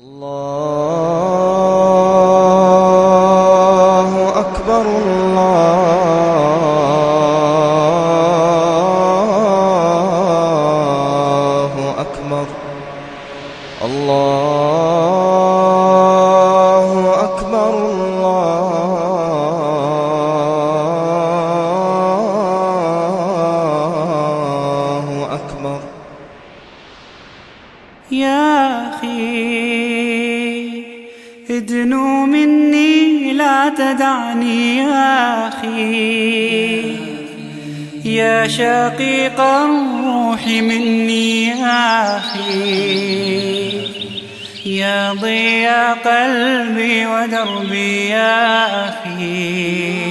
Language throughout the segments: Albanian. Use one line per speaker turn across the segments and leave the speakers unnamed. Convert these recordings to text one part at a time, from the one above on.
Allahu Akbar, Allahu Akbar, Allahu Akbar, Allahu Akbar.
يا أخي ادنو مني لا تدعني يا أخي يا شقيق الروح مني يا أخي يا ضياء قلبي ودربي يا أخي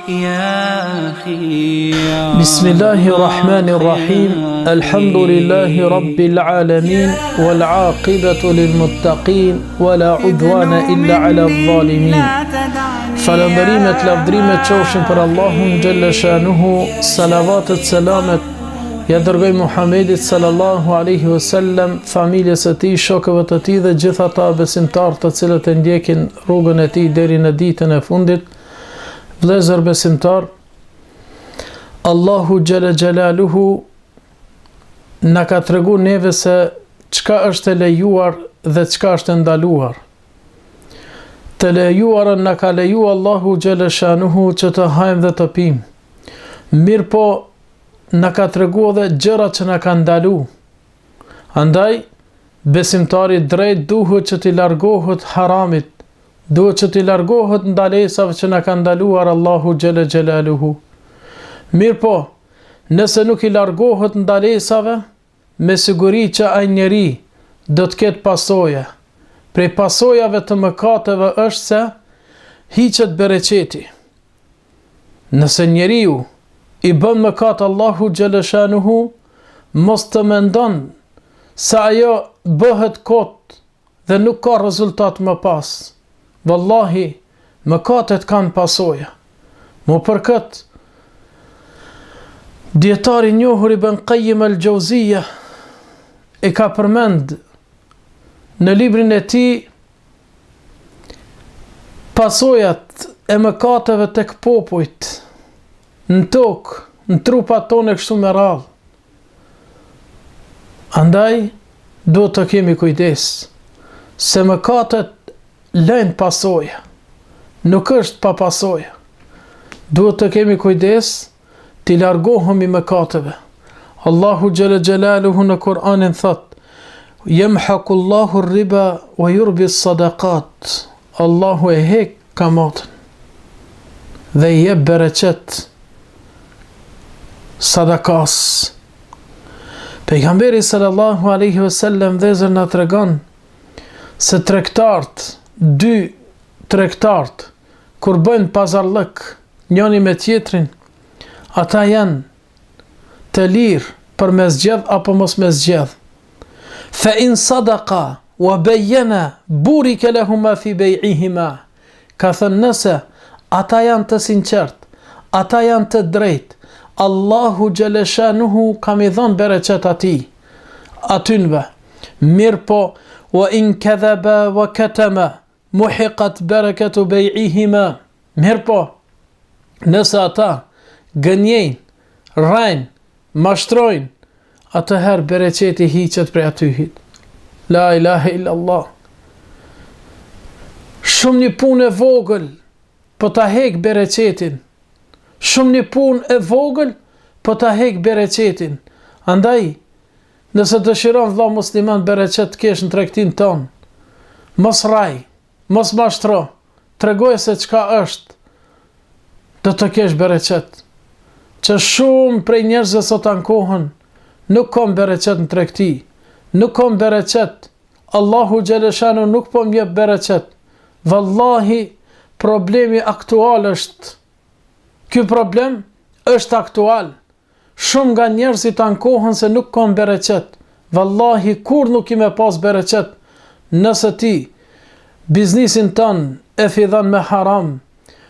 يا أخي
بسم الله الرحمن الرحيم الحمد لله رب العالمين والعاقبة للمتقين ولا عدوان إلا على الظالمين فلندريمت لفدريمت شوشن پر اللهم جل شانه صلوات السلامت ja dërgoj Muhamedit sallallahu alaihi wasallam, familjes së tij, shokëve të tij dhe gjithë ata besimtarë të cilët e ndjekin rrugën e tij deri në ditën e fundit. Vëllezër besimtar, Allahu xhalla xjalaluhu na ka tregu neve se çka është e lejuar dhe çka është e ndaluar. Të lejuarën na ka leju Allahu xhalla shanuhu që të hajmë dhe të pimë. Mirë po, na ka tregu edhe gjërat që na ka ndalu. Andaj, besimtari drejt duhet që t'i largohet haramit, duhet që t'i largohet ndalesave që na ka ndaluar Allahu xhalla xjalaluhu. Mirë po, nëse nuk i largohet ndalesave, me siguri që ai njeri do të ketë pasoja. Prej pasojave të mëkateve është se hiqet bereqeti. Nëse njeriu i bën mëkat Allahu xhalla shanuhu, mos të mendon se ajo bëhet kot dhe nuk ka rezultat më pas. Wallahi, mëkatet kanë pasoja. Mo për këtë, dietari i njohur Ibn Qayyim al-Jauziyja e ka përmend në librin e tij pasojat e mëkateve tek popujt në tokë, në trupat tonë kështu me radhë. Andaj, duhet të kemi kujdes, se mëkatet lejnë pasoja, nuk është pa pasoja. Duhet të kemi kujdes, t'i largohemi mëkateve. Allahu xhalla xjalaluhu në Kur'anin thot: "Yamhaqullahu ar-riba wa yurbi as-sadaqat." Allahu e hek kamatën dhe i jep bereqet sadakas. Pejgamberi sallallahu alaihi wasallam dhezër na tregon se dy tregtart kur bëjnë pazarllëk njëri me tjetrin, ata janë të lirë për me zgjedh apo mos me zgjedh. Fa in sadaqa wa bayyana burika lahuma fi bay'ihima. Ka thënë nëse ata janë të sinqert, ata janë të drejt, Allahu xhalla shanuhu ka mi dhënë bereqet atynve. Mirë po, wa in kadhaba wa katama muhiqat barakatu bay'ihima. Mirë po, nëse ata gënjejnë, rrajnë, mashtrojnë, atëherë bereqeti hiqet prej atyhit. La ilaha illallah. Shumë një punë e vogël po ta hek bereqetin. Shumë një punë e vogël po ta hek bereqetin. Andaj, nëse dëshiron vëlla musliman bereqet kesh në tregtin ton, mos raj, mos mashtro, tregoj se çka është, do të kesh bereqet. Që shumë prej njerëzve sot ankohen, nuk kam bereqet në tregti, nuk kam bereqet, Allahu xhalla shanu nuk po më jep bereqet. Wallahi, problemi aktual është. Ky problem është aktual. Shumë nga njerëzit ankohen se nuk kanë bereqet. Wallahi, kur nuk i me pas bereqet, nëse ti biznisin tën e fillon me haram,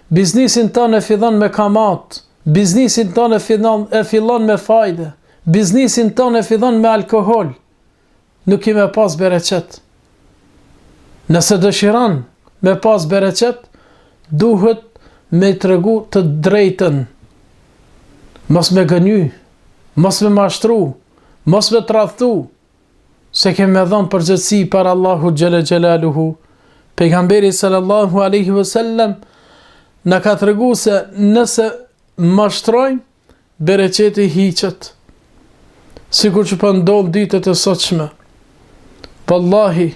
biznisin tën e fillon me kamat, biznisin tën e fillon me fajde, biznisin tën e fillon me alkohol, nuk i me pas bereqet. Nëse dëshiron me pas bereqet, duhet me tregu të drejtën, mos me gëny, mos me mashtru, mos me tradhtu, se kemi dhënë përgjegjësi për Allahu xhela xhelaluhu. Pejgamberi sallallahu alaihi wasallam na ka tregu se nëse mashtrojmë, bereqeti hiqet. Sikur që po ndodh ditët e sotshme. Wallahi,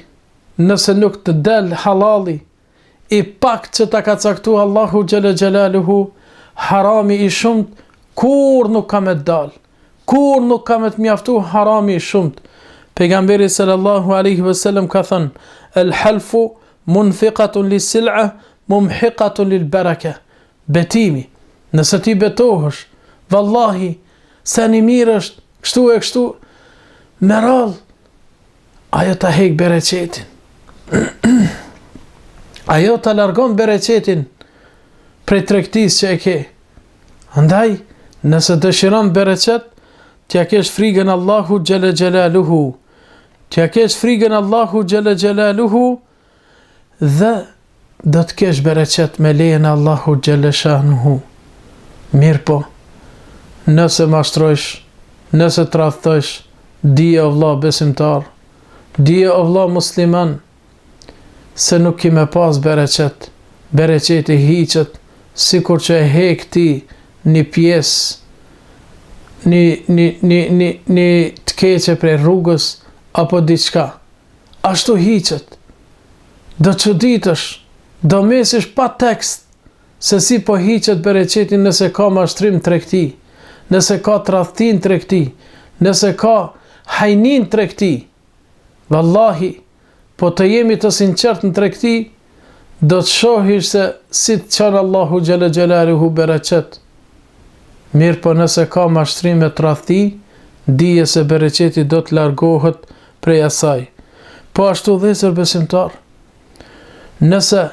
nëse nuk të del halali, i pak që ta ka caktu Allahu xhela xhelaluhu, harami i shumt kur nuk ka me dal, kur nuk ka me të mjaftu harami i shumt. Pejgamberi sallallahu alaihi wasallam ka thënë: "El halfu munfiqatun li sil'a, mumhiqatun lil baraka." Betimi, nëse ti betohesh, vallahi, se një mirë është, kështu e kështu, me radhë, ajo ta hek bereqetin. Ajo ta largon bereqetin prej tregtisë që e ke. Andaj, nëse dëshiron bereqet, t'ja kesh frigën Allahu xhela xhelaluhu. T'ja kesh frigën Allahu xhela xhelaluhu dhe do të kesh bereqet me lejen e Allahu xhela shanuhu. Mirë po, nëse mashtrojsh, nëse tradhtosh, dije o vëlla besimtar, dije o vëlla musliman, se nuk ki me pas bereqet, bereqeti hiqet, sikur që e hek ti një pjesë, një të keqe prej rrugës, apo diçka. Ashtu hiqet. Do çuditësh, do mesish pa tekst, se si po hiqet bereqeti nëse ka mashtrim tregti, nëse ka tradhtim tregti, nëse ka hajnin tregti. Wallahi, po të jemi të sinqert në tregti, do të shohish se si të çon Allahu xhela xhelaluhu bereqet. Mirë po nëse ka mashtrim e tradhti, dije se bereqeti do të largohet prej asaj. Po ashtu dhe besimtar, nëse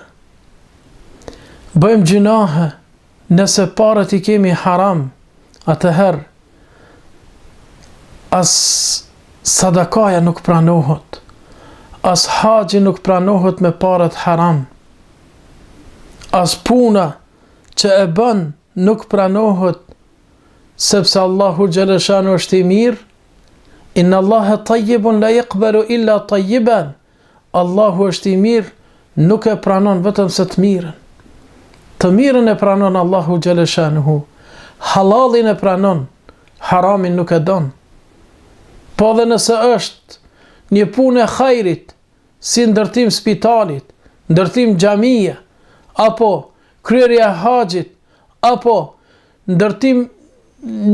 bëjmë gjunahe, nëse parët i kemi haram, atëherë as sadakaja nuk pranohet, as haxhi nuk pranohet me parët haram, as puna që e bën nuk pranohet, sepse Allahu xhela shanu është i mirë. Inna Allaha tayyibun la yaqbalu illa tayyiban. Allahu është i mirë, nuk e pranon vetëm se të mirën. Të mirën e pranon Allahu xhela shanuhu. Halalin e pranon, haramin nuk e don. Po dhe nëse është një punë e hajrit, si ndërtim spitalit, ndërtim xhamie, apo kryerja e haxhit, apo ndërtim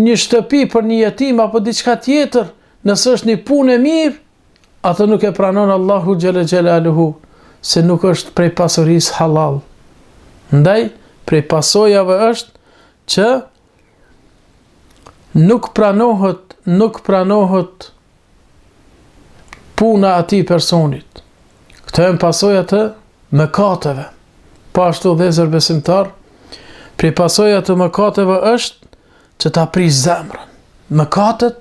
një shtëpi për një jetim apo diçka tjetër, nëse është një punë e mirë, atë nuk e pranon Allahu xhela xhelaluhu, se nuk është prej pasurisë halal. Ndaj, prej pasojave është që nuk pranohet puna atij personit. Këto janë pasojat e mëkateve. Po ashtu vëllezër besimtar, prej pasojat e mëkateve është që ta prish zemrën. Mëkatet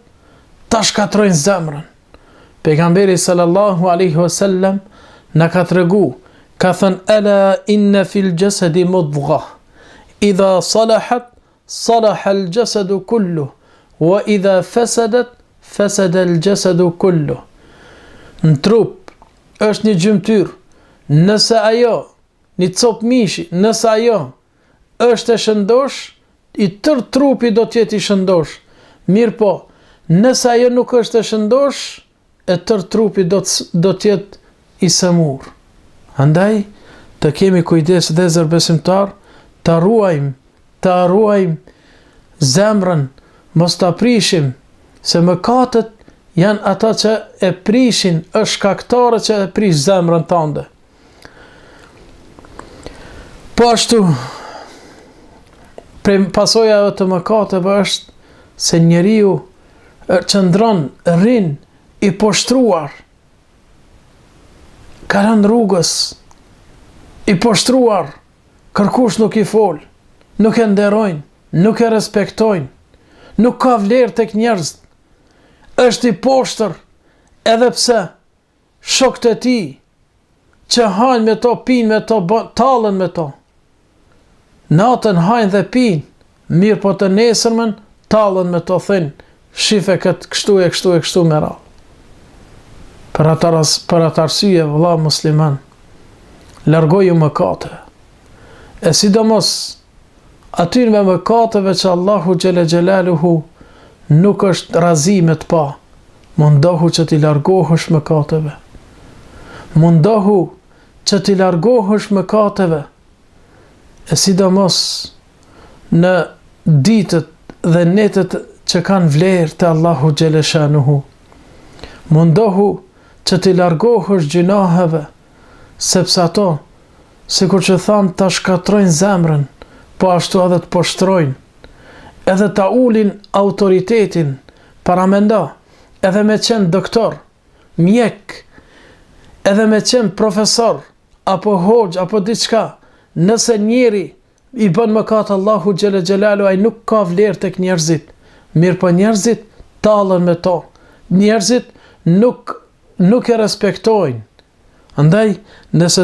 ta shkatrojnë zemrën. Pejgamberi sallallahu alaihi wasallam na ka tregu, ka thënë: "Ala inna fil jasadi mudghah, idha salahat salaha al jasadu kulluh, wa idha fasadat fasada al jasadu kulluh." Në trup është një gjymtyr, nëse ajo, një cop mishi, nëse ajo është e shëndosh, i tërë trupi do t'jetë i shëndosh. Mirë po, nëse ajo nuk është e shëndosh, e tërë trupi do t'jetë i sëmur. Andaj, të kemi kujdes dhe zërbesimtar, të ruajmë zemrën, mos të prishim, se mëkatet janë ata që e prishin, është shkaktare që e prish zemrën tënde. Po ashtu, prej pasojave të mëkateve është se njeriu qëndron, rrin i poshtruar, kalon rrugës i poshtruar, kërkush nuk i fol, nuk e nderojnë, nuk e respektojnë, nuk ka vlerë tek njerëzit, është i poshtër, edhe pse shokët e tij që hajnë me to, pinë me to, talën me to. Natën hajnë dhe pinë, mirë po të nesërmen, talën me to, thënë, shife këtë kështu e kështu me ra. Për atë arsye, vëlla musliman, largoju mëkate. E sidomos, aty me mëkateve që Allahu xhele xhelaluhu nuk është razi me të pa, mundohu që t'i largohësh mëkateve. Mundohu që t'i largohësh mëkateve. E sidomos në ditët dhe netët që kanë vlerë të Allahu xhele shanuhu. Mundohu që t'i largohësh gjunaheve, sepse ato, sikur që thamë, ta shkatrojnë zemrën, po ashtu edhe të poshtrojnë, edhe ta ulin autoritetin, paramenda, edhe me qenë doktor, mjek, edhe me qenë profesor, apo hoxh, apo diçka, nëse njeri i bën mëkat Allahu xhele xhelalu, ai nuk ka vlerë tek njerëzit, mirë po njerëzit tallen me to, njerëzit nuk e respektojnë. Andaj, nëse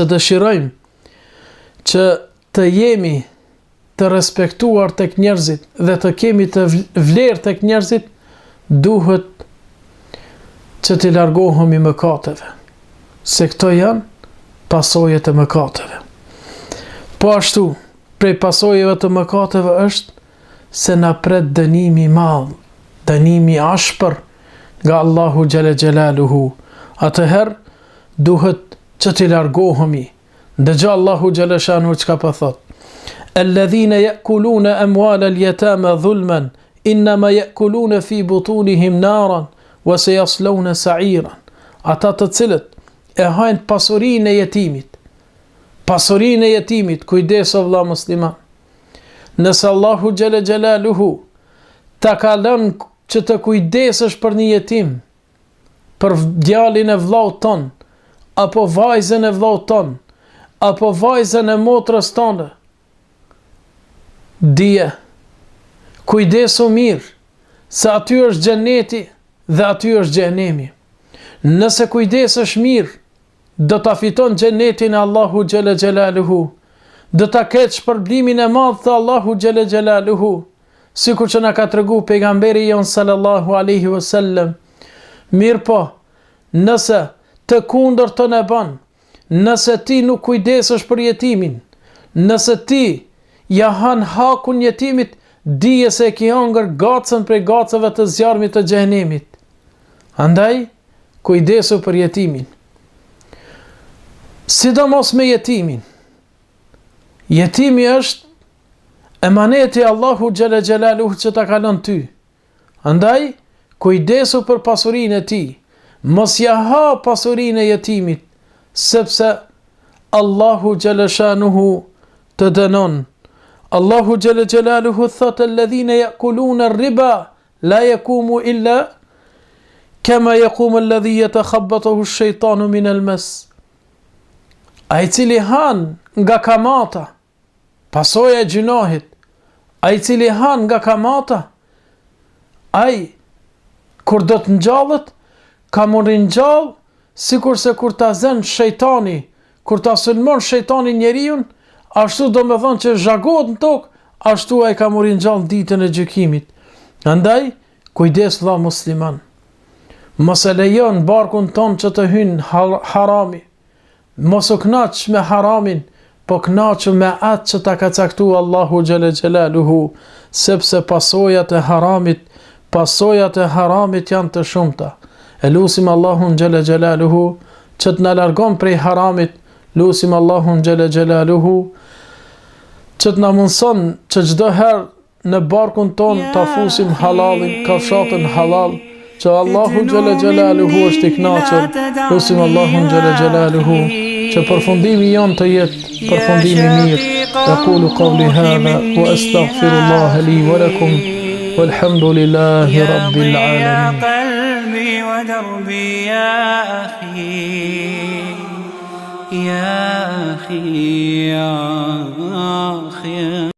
dëshirojmë që të jemi të respektuar tek njerëzit dhe të kemi të vlerë tek njerëzit, duhet që t'i largohemi mëkateve, se këto janë pasojët e mëkateve. Po ashtu, prej pasojëve të mëkateve është se na pret dënimi i madh, dënimi i ashpër nga Allahu xhele xhelaluhu. Atëherë duhet që t'i largohemi. Dëgjoj Allahu xhele shanu çka po thot. Alladhina ya'kuluna amwala al-yatama dhulman inma ya'kuluna fi butunihim naran wa sayaslawna sa'iran. Ata të cilët e hajnë pasurinë e jetimit. Pasurinë e jetimit, kujdes o vëlla musliman. Nëse Allahu xhele xhelaluhu ta ka lënë që të kujdesesh për një jetim, për djalin e vllaut ton, apo vajzën e vllaut ton, apo vajzën e motrës tonë, dije, kujdesu mirë, se aty është xheneti dhe aty është xhenemi. Nëse kujdesesh mirë, do ta fiton xhenetin e Allahu xhele xhelaluhu, do ta ketë shpërblimin e madh të Allahu xhele xhelaluhu, sikur që na ka tregu pejgamberi jon sallallahu alaihi wasallam. Mirë po, nëse të kundërtën e bën, nëse ti nuk kujdesesh për jetimin, nëse ti ja han hakun jetimit, dije se ki hangër gacën prej gacëve të zjarmit të xhenemit. Andaj, kujdesu për jetimin. Sidomos me jetimin. Jetimi është emaneti Allahu xhele xhelaluhu që ta ka lënë ty. Andaj, kujdesu për pasurinë e tij. Mos ja ha pasurinë e jetimit, sepse Allahu xhele shanuhu të dënon. Allahu xhele xhelaluhu thot: "Alladhina ya'kuluna ar-riba la yaqumu illa kama yaqumu alladhi yatakhabbathu ash-shaytanu min al-mas." Ai cili han nga kamata, pasoja e gjunahit, ai cili han nga kamata, ai kur do të ngjallët, ka mund ringjall sikur se kur ta zën shejtani, kur ta sulmon shejtani njeriun, ashtu do me thonë që zhagohet në tokë, ashtu ai ka mund ringjall ditën e gjykimit. Andaj, kujdes vëlla musliman. Mos e lejon barkun ton që të hynë harami. Mos u knaq me haramin, po knaqu me atë që ta ka caktuar Allahu xhele xhelaluhu, sepse pasojat e haramit janë të shumta. E lusim Allahun xhele xhelaluhu që të na largon prej haramit, lusim Allahun xhele xhelaluhu që të na mundson që çdo herë në barkun ton ta fusim halalin, kafshatën halal, që Allahu xhele xhelaluhu është i kënaqur. Lusim Allahun xhele xhelaluhu që përfundimi jon të jetë përfundimi mirë. Aqulu qawli hadha wa astaghfirullaha li wa lakum walhamdulillahi rabbil alamin.
قلبي ودربي يا أخي يا أخي يا أخي